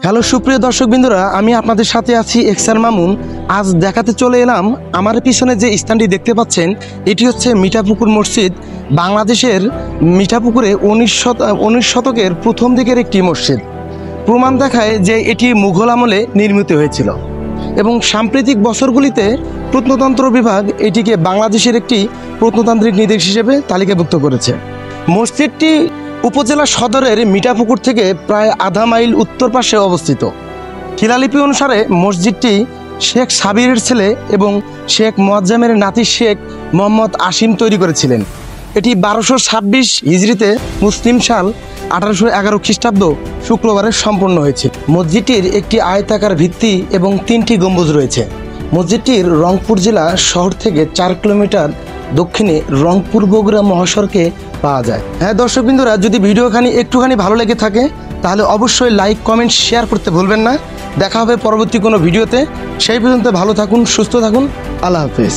Hello সুপ্রিয় দর্শকবৃন্দরা, আমি আপনাদের সাথে আছি এক্সার মামুন। আজ দেখাতে চলে এলাম আমার পিছনে যে স্থানটি দেখতে পাচ্ছেন, এটি হচ্ছে মিঠাপুকুর মসজিদ। বাংলাদেশের মিঠাপুকুরে 19 শতকের প্রথম দিকের একটি মসজিদ। প্রমাণ দেখায় যে এটি মুঘল আমলে নির্মিত হয়েছিল এবং সাম্প্রতিক বছরগুলিতে প্রত্নতন্ত্র বিভাগ এটিকে বাংলাদেশের একটি প্রত্নতান্ত্রিক নিদর্শন হিসেবে তালিকাভুক্ত করেছে। মসজিদটি উপজেলা সদরের মিঠাপুকুর থেকে প্রায় আধা মাইল উত্তর পাশে অবস্থিত। শিলালিপি অনুসারে মসজিদটি শেখ সাবিরের ছেলে এবং শেখ মোয়াজ্জেমের নাতি শেখ মোহাম্মদ আসিম তৈরি করেছিলেন। এটি 1226 হিজরিতে মুসলিম সাল 1811 খ্রিস্টাব্দ শুক্রবারে সম্পন্ন হয়েছে। মসজিদটির একটি আয়তাকার ভিত্তি এবং 3টি গম্বুজ রয়েছে। মসজিদটির রংপুর জেলা শহর থেকে 4 কিলোমিটার দক্ষিণে রংপুর বগুড়া মহাসড়কে পাওয়া যায়। হ্যাঁ দর্শকবৃন্দরা, যদি ভিডিওখানি একটুখানি ভালো লেগে থাকে তাহলে অবশ্যই লাইক, কমেন্ট, শেয়ার করতে ভুলবেন না। দেখা হবে পরবর্তী কোনো ভিডিওতে। সেই পর্যন্ত ভালো থাকুন, সুস্থ থাকুন। আল্লাহ হাফেজ।